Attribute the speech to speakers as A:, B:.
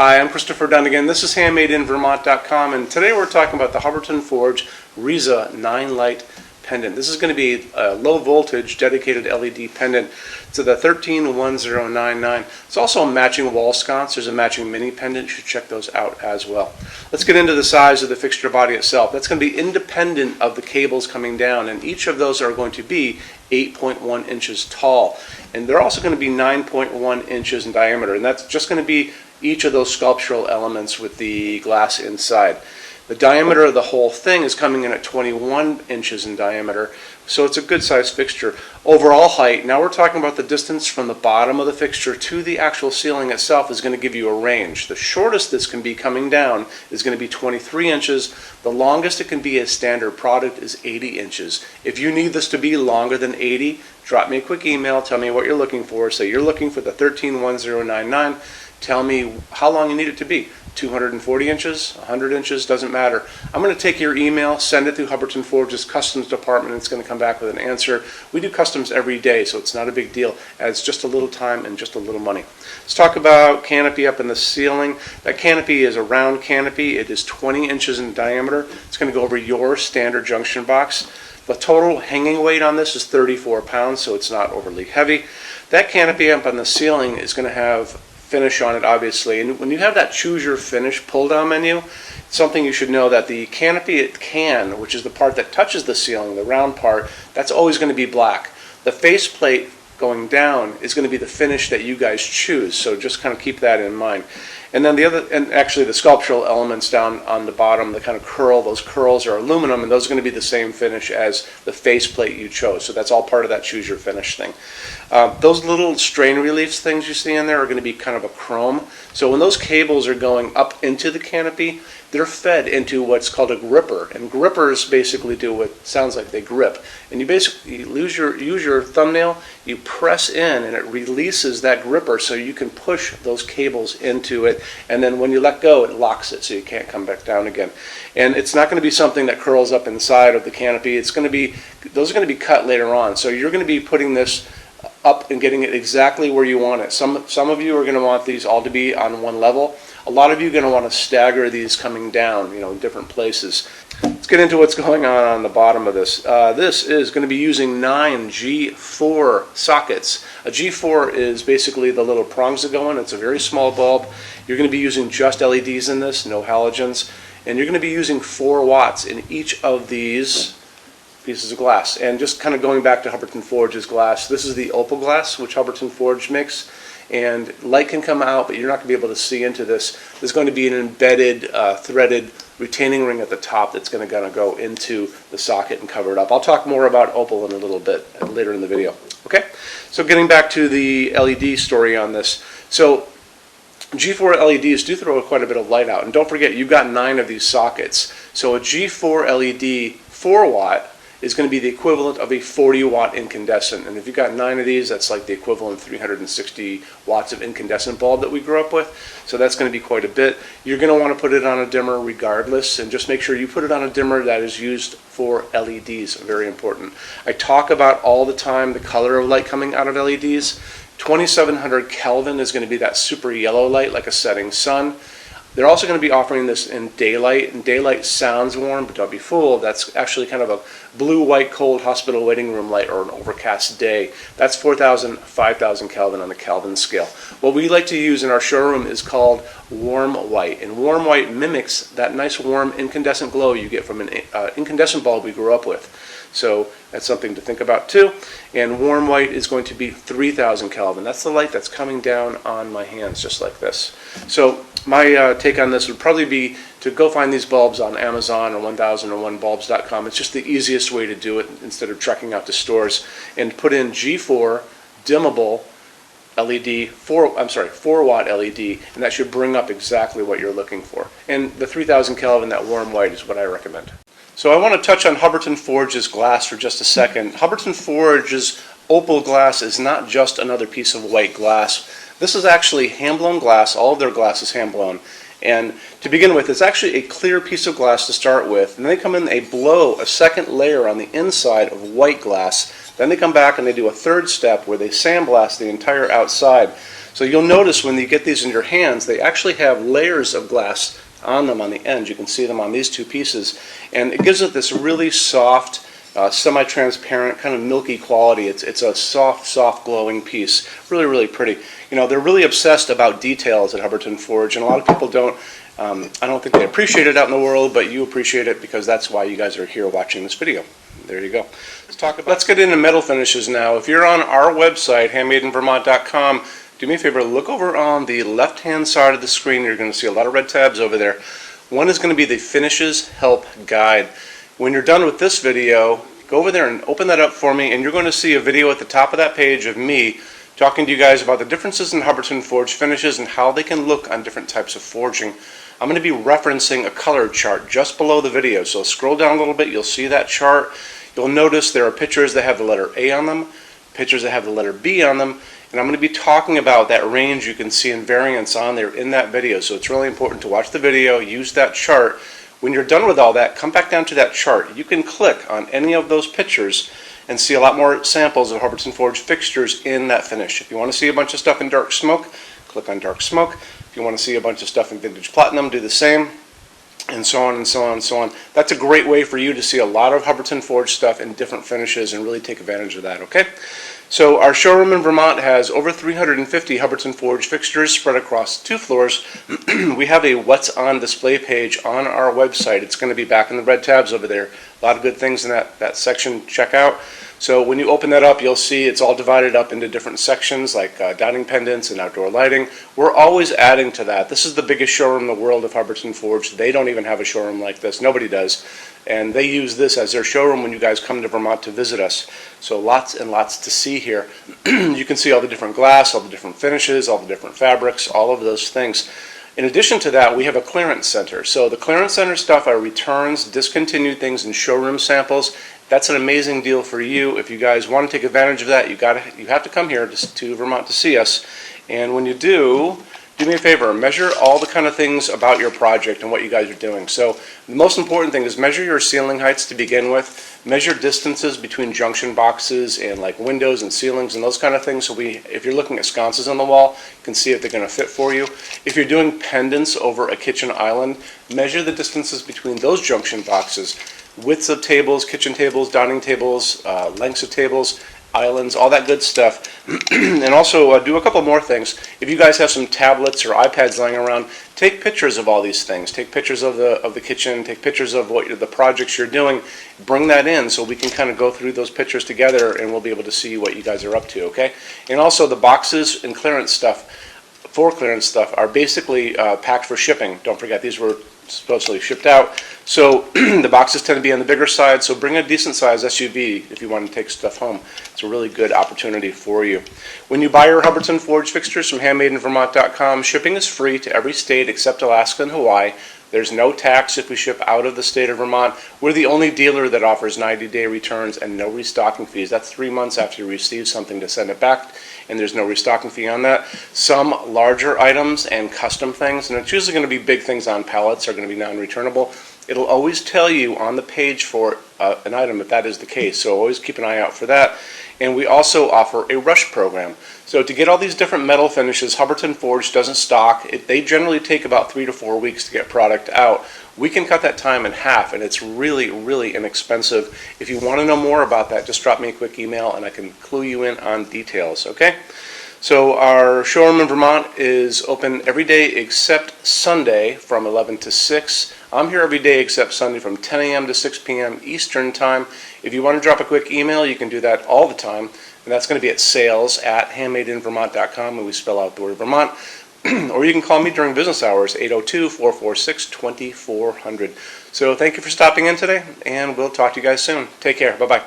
A: Hi, I'm Christopher Dunn again. This is HandmadeInVermont.com, and today we're talking about the Hubbardton Forge Riza 9-light pendant. This is going to be a low voltage dedicated LED pendant to the 131099. It's also a matching wall sconce. There's a matching mini pendant. You should check those out as well. Let's get into the size of the fixture body itself. That's going to be independent of the cables coming down, and each of those are going to be 8.1 inches tall. And they're also going to be 9.1 inches in diameter, and that's just going to be each of those sculptural elements with the glass inside. The diameter of the whole thing is coming in at 21 inches in diameter, so it's a good size fixture. Overall height, now we're talking about the distance from the bottom of the fixture to the actual ceiling itself, is going to give you a range. The shortest this can be coming down is going to be 23 inches. The longest it can be as standard product is 80 inches. If you need this to be longer than 80, drop me a quick email, tell me what you're looking for. Say you're looking for the 131099. Tell me how long you need it to be. 240 inches, 100 inches, doesn't matter. I'm going to take your email, send it through Hubbardton Forge's customs department, and it's going to come back with an answer. We do customs every day, so it's not a big deal. It's just a little time and just a little money. Let's talk about canopy up in the ceiling. That canopy is a round canopy. It is 20 inches in diameter. It's going to go over your standard junction box. The total hanging weight on this is 34 pounds, so it's not overly heavy. That canopy up on the ceiling is going to have finish on it, obviously, and when you have that choose your finish pull down menu, something you should know that the canopy can, which is the part that touches the ceiling, the round part, that's always going to be black. The faceplate going down is going to be the finish that you guys choose, so just kind of keep that in mind. And then the other, and actually the sculptural elements down on the bottom, the kind of curl, those curls are aluminum, and those are going to be the same finish as the faceplate you chose. So that's all part of that choose your finish thing. Those little strain reliefs things you see in there are going to be kind of a chrome. So when those cables are going up into the canopy, they're fed into what's called a gripper, and grippers basically do what sounds like they grip. And you basically use your thumbnail, you press in, and it releases that gripper so you can push those cables into it, and then when you let go, it locks it so you can't come back down again. And it's not going to be something that curls up inside of the canopy. It's going to be, those are going to be cut later on. So you're going to be putting this up and getting it exactly where you want it. Some of you are going to want these all to be on one level. A lot of you are going to want to stagger these coming down, in different places. Let's get into what's going on the bottom of this. This is going to be using 9 G4 sockets. A G4 is basically the little prongs that go in. It's a very small bulb. You're going to be using just LEDs in this, no halogens. And you're going to be using 4 watts in each of these pieces of glass. And just kind of going back to Hubbardton Forge's glass, this is the opal glass which Hubbardton Forge makes, and light can come out, but you're not going to be able to see into this. There's going to be an embedded threaded retaining ring at the top that's going to go into the socket and cover it up. I'll talk more about opal in a little bit later in the video. Okay, so getting back to the LED story on this. So G4 LEDs do throw quite a bit of light out, and don't forget you've got 9 of these sockets. So a G4 LED 4 watt is going to be the equivalent of a 40 watt incandescent, and if you've got 9 of these, that's like the equivalent 360 watts of incandescent bulb that we grew up with. So that's going to be quite a bit. You're going to want to put it on a dimmer regardless, and just make sure you put it on a dimmer that is used for LEDs. Very important. I talk about all the time the color of light coming out of LEDs. 2700 Kelvin is going to be that super yellow light like a setting sun. They're also going to be offering this in daylight, and daylight sounds warm, but don't be fooled. That's actually kind of a blue, white, cold hospital waiting room light or an overcast day. That's 4,000, 5,000 Kelvin on the Kelvin scale. What we like to use in our showroom is called warm white, and warm white mimics that nice warm incandescent glow you get from an incandescent bulb we grew up with. So that's something to think about too. And warm white is going to be 3,000 Kelvin. That's the light that's coming down on my hands just like this. So my take on this would probably be to go find these bulbs on Amazon or 1001bulbs.com. It's just the easiest way to do it instead of trekking out to stores, and put in G4 dimmable LED, 4 watt LED, and that should bring up exactly what you're looking for. And the 3,000 Kelvin, that warm white, is what I recommend. So I want to touch on Hubbardton Forge's glass for just a second. Hubbardton Forge's opal glass is not just another piece of white glass. This is actually hand-blown glass. All of their glass is hand-blown. And to begin with, it's actually a clear piece of glass to start with. And they come in, they blow a second layer on the inside of white glass. Then they come back and they do a third step where they sandblast the entire outside. So you'll notice when you get these in your hands, they actually have layers of glass on them on the end. You can see them on these two pieces, and it gives it this really soft, semi-transparent, kind of milky quality. It's a soft glowing piece. Really, really pretty. You know, they're really obsessed about details at Hubbardton Forge, and a lot of people don't. I don't think they appreciate it out in the world, but you appreciate it because that's why you guys are here watching this video. There you go. Let's get into metal finishes now. If you're on our website, HandmadeInVermont.com, do me a favor, look over on the left-hand side of the screen. You're going to see a lot of red tabs over there. One is going to be the Finishes Help Guide. When you're done with this video, go over there and open that up for me, and you're going to see a video at the top of that page of me talking to you guys about the differences in Hubbardton Forge finishes and how they can look on different types of forging. I'm going to be referencing a color chart just below the video, so scroll down a little bit, you'll see that chart. You'll notice there are pictures that have the letter A on them, pictures that have the letter B on them, and I'm going to be talking about that range you can see in variance on there in that video. So it's really important to watch the video, use that chart. When you're done with all that, come back down to that chart. You can click on any of those pictures and see a lot more samples of Hubbardton Forge fixtures in that finish. If you want to see a bunch of stuff in dark smoke, click on dark smoke. If you want to see a bunch of stuff in vintage platinum, do the same, and so on and so on and so on. That's a great way for you to see a lot of Hubbardton Forge stuff in different finishes and really take advantage of that, okay? So our showroom in Vermont has over 350 Hubbardton Forge fixtures spread across 2 floors. We have a What's On display page on our website. It's going to be back in the red tabs over there. A lot of good things in that section. Check out. So when you open that up, you'll see it's all divided up into different sections like dining pendants and outdoor lighting. We're always adding to that. This is the biggest showroom in the world of Hubbardton Forge. They don't even have a showroom like this. Nobody does. And they use this as their showroom when you guys come to Vermont to visit us. So lots and lots to see here. You can see all the different glass, all the different finishes, all the different fabrics, all of those things. In addition to that, we have a clearance center. So the clearance center stuff are returns, discontinued things, and showroom samples. That's an amazing deal for you. If you guys want to take advantage of that, you have to come here to Vermont to see us. And when you do me a favor, measure all the kind of things about your project and what you guys are doing. So the most important thing is measure your ceiling heights to begin with. Measure distances between junction boxes and like windows and ceilings and those kind of things. So if you're looking at sconces on the wall, you can see if they're going to fit for you. If you're doing pendants over a kitchen island, measure the distances between those junction boxes. Widths of tables, kitchen tables, dining tables, lengths of tables, islands, all that good stuff. And also do a couple more things. If you guys have some tablets or iPads lying around, take pictures of all these things. Take pictures of the kitchen, take pictures of the projects you're doing. Bring that in so we can kind of go through those pictures together and we'll be able to see what you guys are up to, okay? And also the boxes and clearance stuff, are basically packed for shipping. Don't forget, these were supposedly shipped out. So the boxes tend to be on the bigger side, so bring a decent size SUV if you want to take stuff home. It's a really good opportunity for you. When you buy your Hubbardton Forge fixtures from HandmadeInVermont.com, shipping is free to every state except Alaska and Hawaii. There's no tax if we ship out of the state of Vermont. We're the only dealer that offers 90-day returns and no restocking fees. That's 3 months after you receive something to send it back, and there's no restocking fee on that. Some larger items and custom things, and it's usually going to be big things on pallets, are going to be non-returnable. It'll always tell you on the page for an item if that is the case, so always keep an eye out for that. And we also offer a rush program. So to get all these different metal finishes, Hubbardton Forge doesn't stock. They generally take about 3 to 4 weeks to get product out. We can cut that time in half, and it's really, really inexpensive. If you want to know more about that, just drop me a quick email and I can clue you in on details, okay? So our showroom in Vermont is open every day except Sunday from 11 to 6. I'm here every day except Sunday from 10 a.m. to 6 p.m. Eastern Time. If you want to drop a quick email, you can do that all the time. And that's going to be at sales@HandmadeInVermont.com, and we spell out the word Vermont. Or you can call me during business hours, 802-446-2400. So thank you for stopping in today, and we'll talk to you guys soon. Take care. Bye-bye.